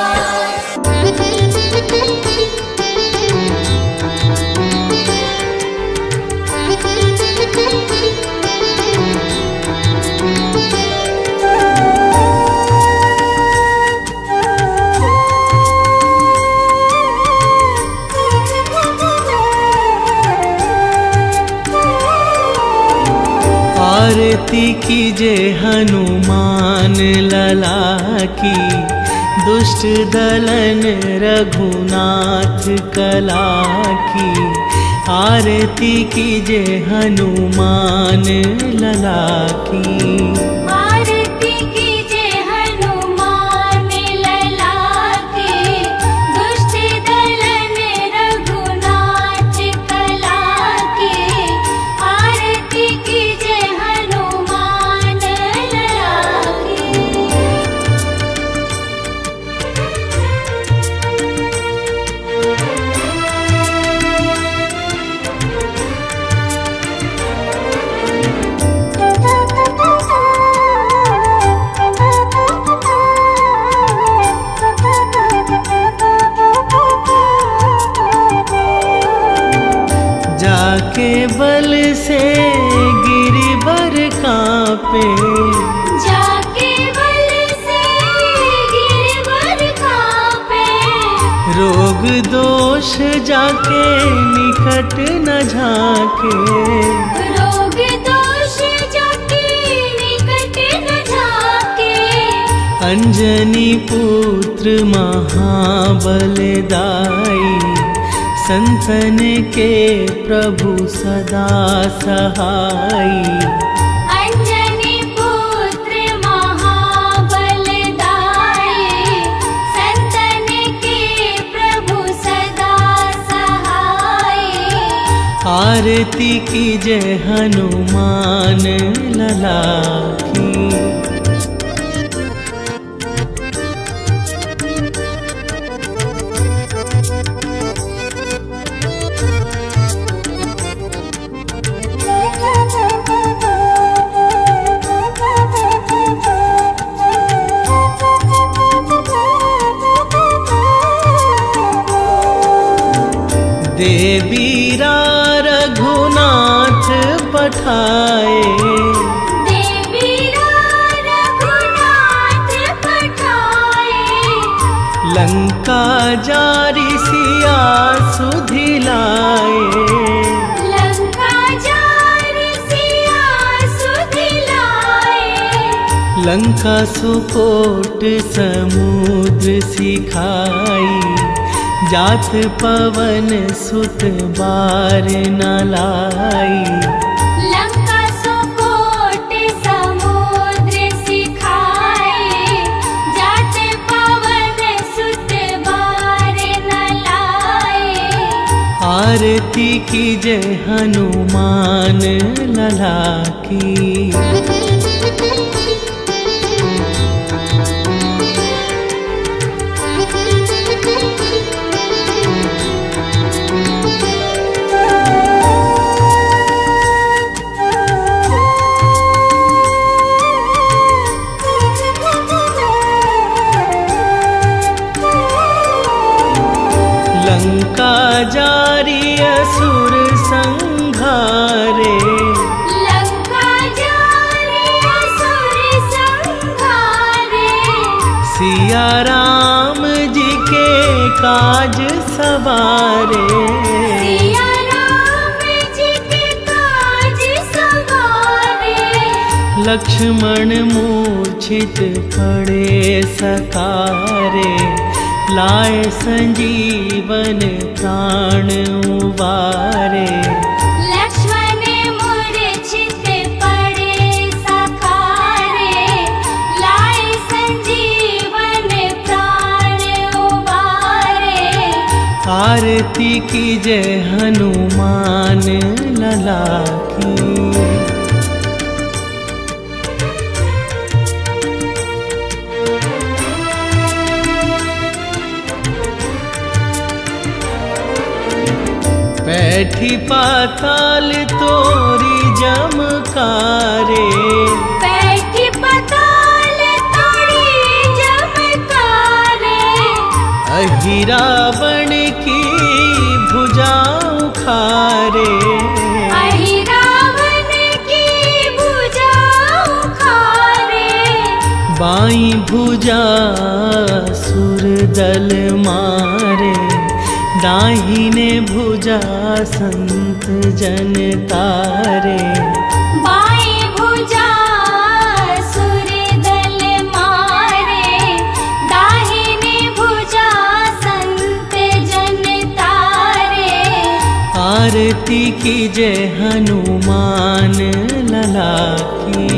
आरती कीजे हनुमान लला की, दुष्ट दलन रघुनाथ कला की। आरती कीजे हनुमान लला की। आरती कीजे हनुमान लला की, दुष्ट दलन रघुनाथ कला की। आरती कीजे हनुमान लला की। जाके बल से गिरिवर कांपे, जाके बल से गिरवर कांपे। रोग दोष जाके निकट न झाके। रोग दोष जाके निकट अंजनी पुत्र महाबलदाई, संतन के प्रभु सदा सहाई। अंजनी पुत्र महाबलदाई, संतन के प्रभु सदा सहाई। आरती कीजय हनुमान लला की। देवीरा रघुनाथ पठाए, देवीरा रघुनाथ पठाए। लंका जारी सिया सुधिलाए। लंका जारी सिया सुधिलाए। लंका सुकोट समुद्र सिखाई, जात पवन सुत बार न लाई। लंका सुकोट समुद्र सिखाए, जात पवन सुत बार न लाए। आरती कीजय हनुमान लला की। लंका जारी असुर संघारे, लंका जारी असुर संघारे। सिया राम जी के काज सवारे। सिया राम जी के काज सवारे। लक्ष्मण मूर्छित पड़े सकारे, लाए संजीवन प्राण उबारे। लक्ष्मण मूर्छित पड़े सखारे, लाए संजीवन प्राण उबारे। आरती कीजय हनुमान लला की। बैठी पाताल तोरी जमकारे, बैठी पाताल तोरी जमकारे। अहिरावण की भुजा उखारे। अहिरावण की भुजा उखारे। बाई भुजा सुर दल मारे, दाहिने भुजा संत जन तारे। बाई भुजा सुर दल मारे, दाहिने भुजा संत जन तारे। आरती कीजय हनुमान लला की।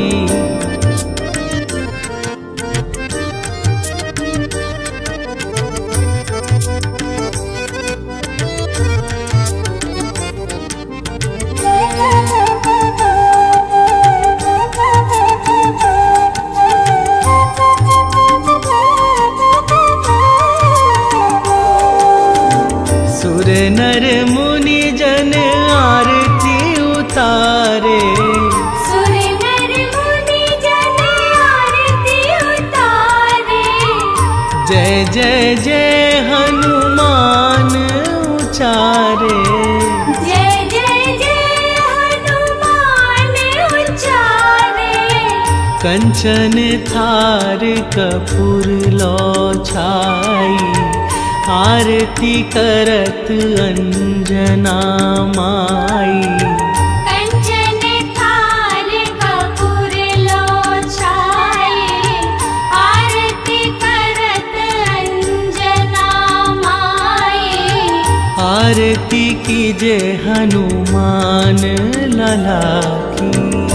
सुर नर मुनि जन आरती उतारे, सुर नर मुनि जन आरती उतारे। जय जय जय हनुमान उचारे। जय जय जय हनुमान उचारे। कंचन थार कपूर लो छाई, आरती करत अंजना माई। कंचन थार कपूर लो छाई, आरती आरती कीजे हनुमान लला की।